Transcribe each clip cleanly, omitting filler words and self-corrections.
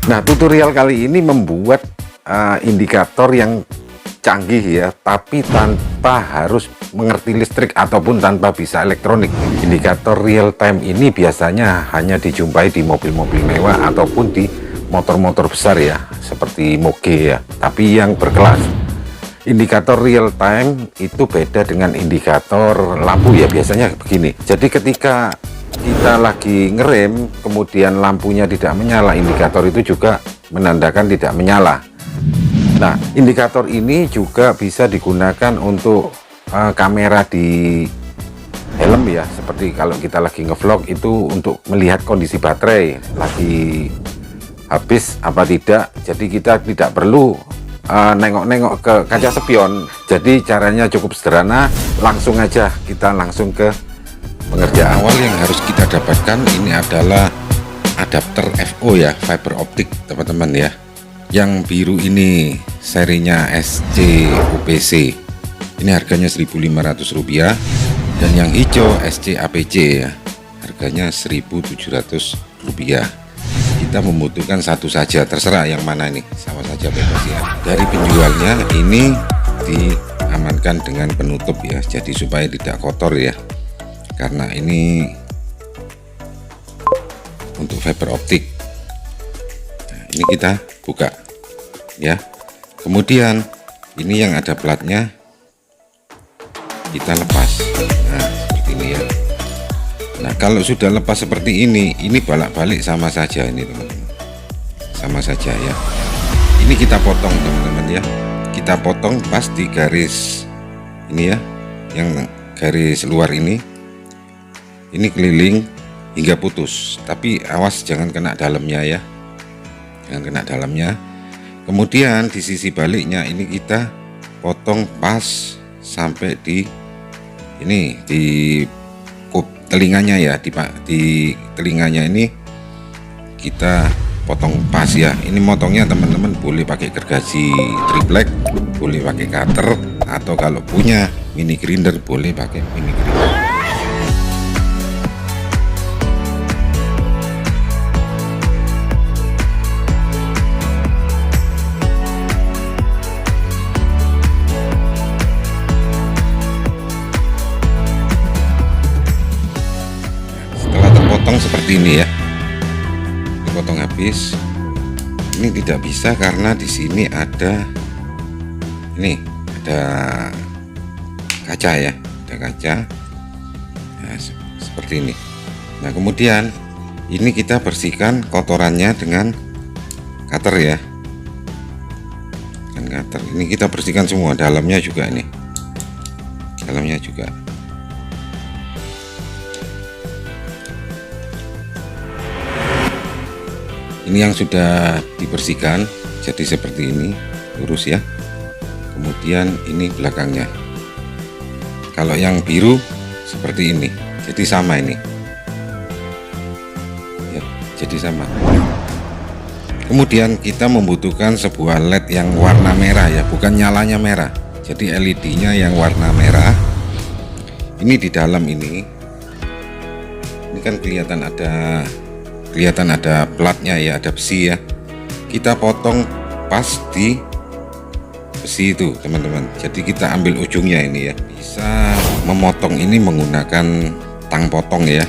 Nah, tutorial kali ini membuat indikator yang canggih ya, tapi tanpa harus mengerti listrik ataupun tanpa bisa elektronik. Indikator real time ini biasanya hanya dijumpai di mobil-mobil mewah ataupun di motor-motor besar ya, seperti moge ya, tapi yang berkelas. Indikator real time itu beda dengan indikator lampu ya, biasanya begini. Jadi ketika kita lagi ngerem kemudian lampunya tidak menyala, indikator itu juga menandakan tidak menyala. Nah, indikator ini juga bisa digunakan untuk kamera di helm ya, seperti kalau kita lagi ngevlog itu untuk melihat kondisi baterai lagi habis apa tidak. Jadi kita tidak perlu nengok-nengok ke kaca spion. Jadi caranya cukup sederhana, langsung aja kita langsung ke pengerjaan. Awal yang harus kita dapatkan ini adalah adapter FO ya, fiber optik teman-teman ya. Yang biru ini serinya SC UPC, ini harganya Rp1.500, dan yang hijau SC APC ya, harganya Rp1.700. Kita membutuhkan satu saja, terserah yang mana ini, sama saja bebas ya. Dari penjualnya ini diamankan dengan penutup ya, jadi supaya tidak kotor ya, karena ini untuk fiber optik. Nah, ini kita buka ya, kemudian ini yang ada platnya kita lepas. Nah, seperti ini ya. Nah, kalau sudah lepas seperti ini balak-balik sama saja ini teman-teman, sama saja ya. Ini kita potong teman-teman ya, kita potong pas di garis ini ya, yang garis luar ini keliling hingga putus, tapi awas jangan kena dalamnya ya, jangan kena dalamnya. Kemudian di sisi baliknya ini kita potong pas sampai di ini, di telinganya ya, di telinganya ini kita potong pas ya. Ini motongnya teman-teman boleh pakai gergaji triplek, boleh pakai cutter, atau kalau punya mini grinder boleh pakai mini grinder. Seperti ini ya, dipotong habis. Ini tidak bisa karena di sini ada kaca ya, ada kaca. Nah, seperti ini. Nah, kemudian ini kita bersihkan kotorannya dengan cutter ya, dengan cutter. Ini kita bersihkan semua, dalamnya juga ini, dalamnya juga. Ini yang sudah dibersihkan jadi seperti ini, lurus ya. Kemudian ini belakangnya. Kalau yang biru seperti ini, jadi sama ini ya, jadi sama. Kemudian kita membutuhkan sebuah LED yang warna merah ya, bukan nyalanya merah, jadi LED-nya yang warna merah. Ini di dalam ini kan kelihatan ada platnya ya, ada besi ya. Kita potong pas di besi itu teman-teman, jadi kita ambil ujungnya ini ya. Bisa memotong ini menggunakan tang potong ya,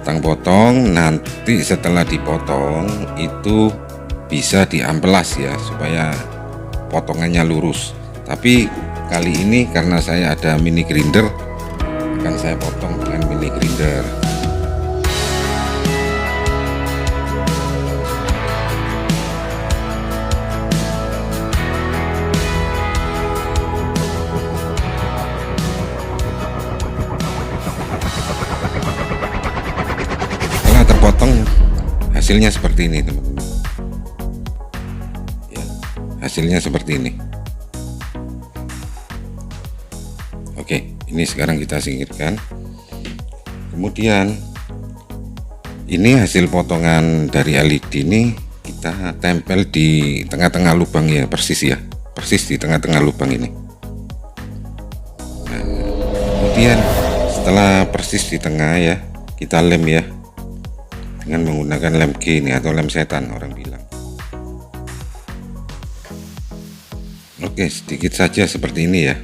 tang potong. Nanti setelah dipotong itu bisa diamplas ya, supaya potongannya lurus. Tapi kali ini karena saya ada mini grinder, akan saya potong dengan mini grinder. Terpotong hasilnya seperti ini teman-teman ya, hasilnya seperti ini. Oke, ini sekarang kita singkirkan. Kemudian ini hasil potongan dari LED ini kita tempel di tengah-tengah lubang ya, persis ya, persis di tengah-tengah lubang ini. Nah, kemudian setelah persis di tengah ya, kita lem ya dengan menggunakan lem G ini atau lem setan orang bilang. Oke, sedikit saja seperti ini ya.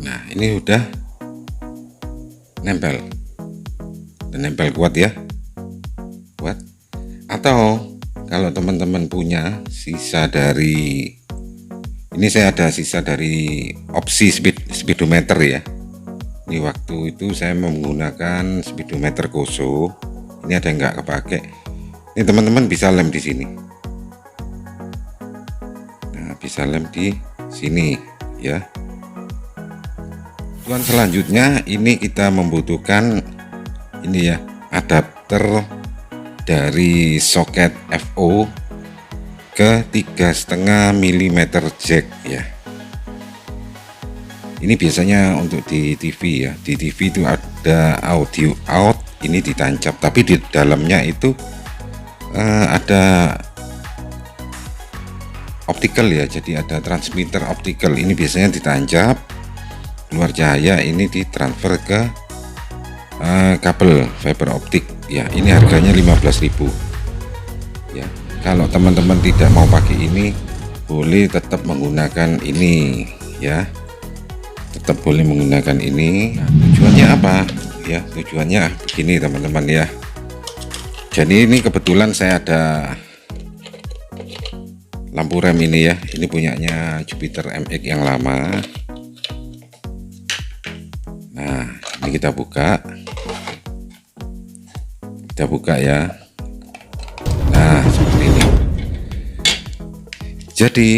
Nah, ini udah nempel dan nempel kuat ya, kuat. Atau kalau teman-teman punya sisa dari ini, saya ada sisa dari opsi speedometer ya. Ini waktu itu saya menggunakan speedometer Koso. Ini ada yang nggak kepake. Ini teman-teman bisa lem di sini. Nah, bisa lem di sini ya. Tujuan selanjutnya ini kita membutuhkan ini ya, adapter dari soket FO ke 3,5 mm jack ya. Ini biasanya untuk di TV ya. Di TV itu ada audio out, ini ditancap, tapi di dalamnya itu ada optical ya. Jadi ada transmitter optical. Ini biasanya ditancap, keluar cahaya, ini ditransfer ke kabel fiber optik ya. Ini harganya 15.000 ya. Kalau teman-teman tidak mau pakai ini, boleh tetap menggunakan ini ya, tetap boleh menggunakan ini. Nah, tujuannya apa ya? Tujuannya begini teman-teman ya. Jadi ini kebetulan saya ada lampu rem ini ya. Ini punyanya Jupiter MX yang lama. Nah, ini kita buka ya. Nah, seperti ini. Jadi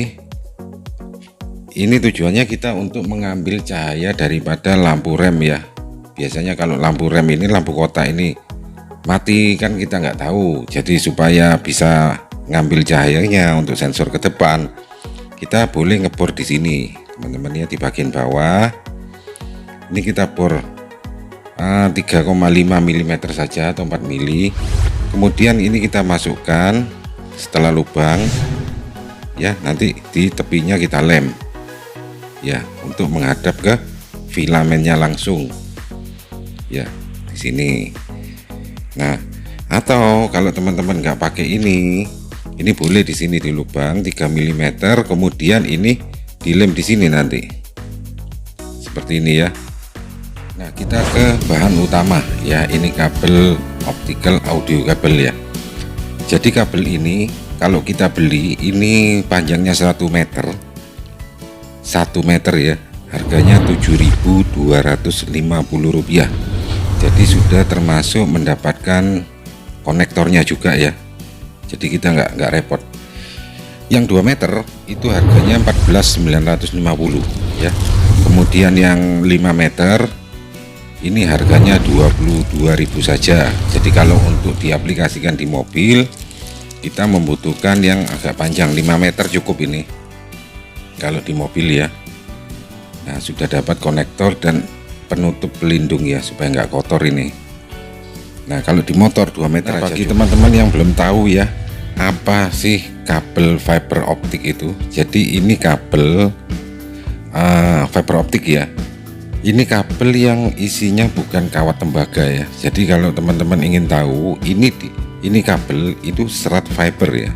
ini tujuannya kita untuk mengambil cahaya daripada lampu rem ya. Biasanya kalau lampu rem ini, lampu kotak ini mati kan kita nggak tahu. Jadi supaya bisa ngambil cahayanya untuk sensor ke depan, kita boleh ngebor di sini teman-teman ya, di bagian bawah. Ini kita bor 3,5 mm saja atau 4 mm. Kemudian ini kita masukkan setelah lubang ya, nanti di tepinya kita lem ya, untuk menghadap ke filamennya langsung ya di sini. Nah, atau kalau teman-teman nggak pakai ini boleh di sini di lubang 3 mm, kemudian ini dilem di sini nanti seperti ini ya. Nah, kita ke bahan utama ya. Ini kabel optical audio kabel ya. Jadi kabel ini kalau kita beli ini panjangnya 1 meter ya, harganya Rp7.250. Jadi sudah termasuk mendapatkan konektornya juga ya. Jadi kita nggak repot. Yang 2 meter itu harganya 14.950 ya. Kemudian yang 5 meter ini harganya 22.000 saja. Jadi kalau untuk diaplikasikan di mobil, kita membutuhkan yang agak panjang, 5 meter cukup ini kalau di mobil ya. Nah, sudah dapat konektor dan penutup pelindung ya, supaya nggak kotor ini. Nah, kalau di motor 2 meter aja. Bagi teman-teman yang belum tahu ya, apa sih kabel fiber optik itu? Jadi ini kabel fiber optik ya. Ini kabel yang isinya bukan kawat tembaga ya. Jadi kalau teman-teman ingin tahu, ini kabel itu serat fiber ya.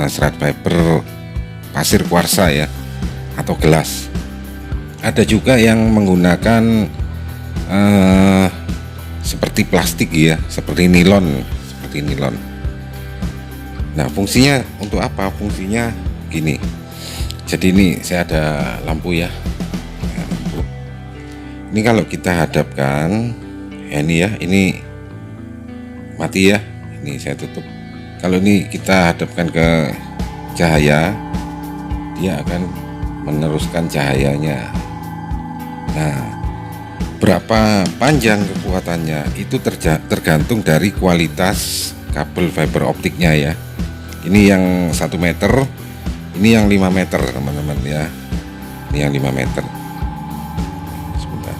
Serat fiber pasir kuarsa ya, atau gelas. Ada juga yang menggunakan seperti plastik ya, seperti nilon. Nah, fungsinya untuk apa? Fungsinya gini. Jadi ini saya ada lampu ya. Ini kalau kita hadapkan ya, ini ya, ini mati ya. Ini saya tutup. Kalau ini kita hadapkan ke cahaya, dia akan meneruskan cahayanya. Nah, berapa panjang kekuatannya itu tergantung dari kualitas kabel fiber optiknya ya. Ini yang 1 meter, ini yang 5 meter teman-teman ya. Ini yang 5 meter. Sebentar.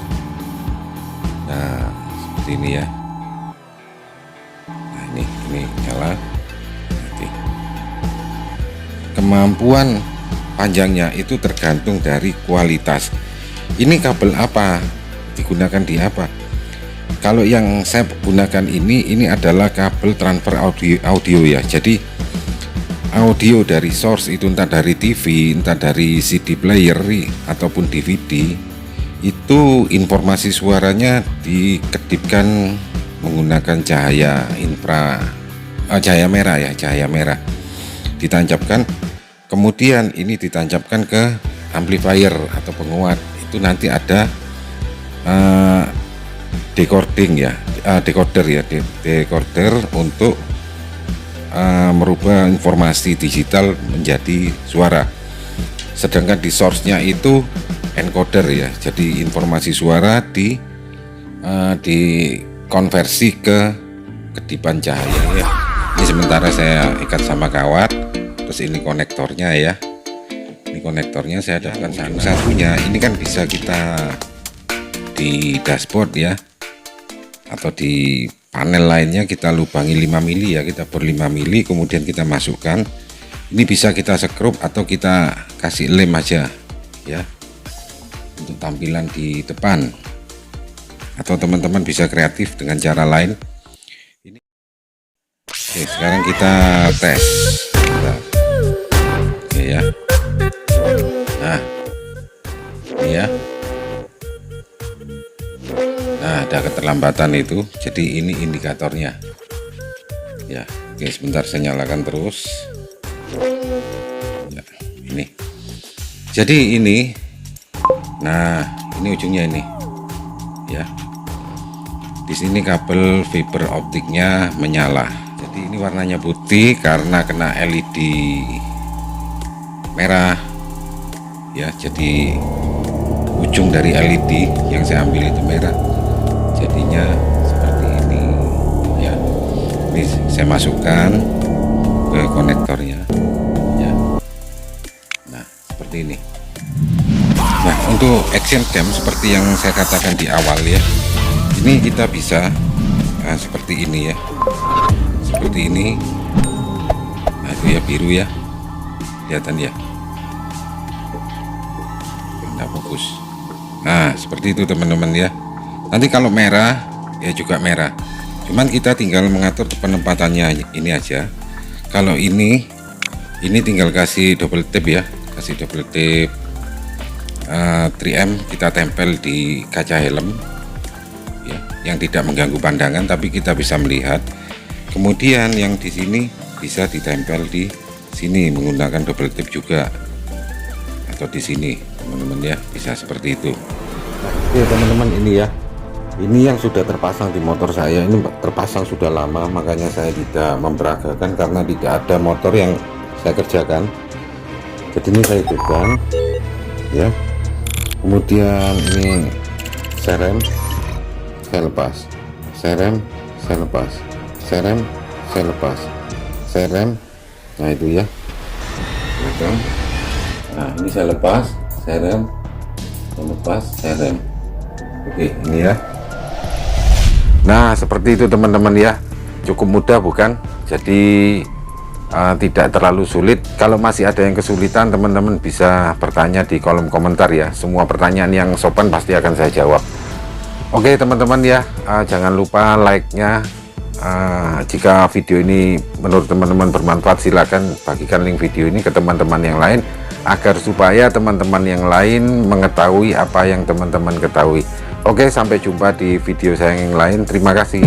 Nah, seperti ini ya. Nah, ini nyala. Nanti. Kemampuan panjangnya itu tergantung dari kualitas. Ini kabel apa? Digunakan di apa? Kalau yang saya gunakan ini adalah kabel transfer audio ya. Jadi audio dari source itu entah dari TV, entah dari CD player ataupun DVD, itu informasi suaranya dikedipkan menggunakan cahaya cahaya merah ya, cahaya merah ditancapkan, kemudian ini ditancapkan ke amplifier atau penguat. Itu nanti ada decoder untuk merubah informasi digital menjadi suara. Sedangkan di source-nya itu encoder ya, jadi informasi suara dikonversi ke kedipan cahaya ya. Ini sementara saya ikat sama kawat, terus ini konektornya ya. Ini konektornya saya adakan satunya. Ini kan bisa kita di dashboard ya, atau di panel lainnya kita lubangi 5 mili ya, kita bor 5 mili, kemudian kita masukkan. Ini bisa kita sekrup atau kita kasih lem aja ya, untuk tampilan di depan, atau teman-teman bisa kreatif dengan cara lain. Ini oke, sekarang kita tes. Oke ya, nah ini ya. Nah, ada keterlambatan itu, jadi ini indikatornya ya. Oke, sebentar saya nyalakan terus ya, ini. Jadi ini, nah ini ujungnya ini ya. Di sini kabel fiber optiknya menyala, jadi ini warnanya putih karena kena LED merah ya. Jadi ujung dari LED yang saya ambil itu merah, jadinya seperti ini ya. Ini saya masukkan ke konektornya ya. Nah, seperti ini. Nah, untuk action cam seperti yang saya katakan di awal ya, ini kita bisa seperti ini ya, seperti ini. Nah, itu ya, biru ya, kelihatan ya, nggak fokus. Nah, seperti itu teman-teman ya. Nanti kalau merah ya juga merah, cuman kita tinggal mengatur penempatannya ini aja. Kalau ini tinggal kasih double tap ya, kasih double tap 3M, kita tempel di kaca helm ya, yang tidak mengganggu pandangan tapi kita bisa melihat. Kemudian yang di sini bisa ditempel di sini menggunakan double tap juga, atau di sini teman-teman ya, bisa seperti itu. Nah, oke teman-teman, ini ya, ini yang sudah terpasang di motor saya. Ini terpasang sudah lama, makanya saya tidak memperagakan karena tidak ada motor yang saya kerjakan. Jadi ini saya hidupkan ya, kemudian ini serem, saya lepas, serem, saya lepas, serem, saya lepas, serem. Nah itu ya, nah ini saya lepas, serem, saya lepas, serem. Oke, ini ya. Nah seperti itu teman-teman ya, cukup mudah bukan? Jadi tidak terlalu sulit. Kalau masih ada yang kesulitan, teman-teman bisa bertanya di kolom komentar ya. Semua pertanyaan yang sopan pasti akan saya jawab. Oke teman-teman ya, jangan lupa like-nya. Jika video ini menurut teman-teman bermanfaat, silakan bagikan link video ini ke teman-teman yang lain, agar supaya teman-teman yang lain mengetahui apa yang teman-teman ketahui. Oke, sampai jumpa di video saya yang lain. Terima kasih.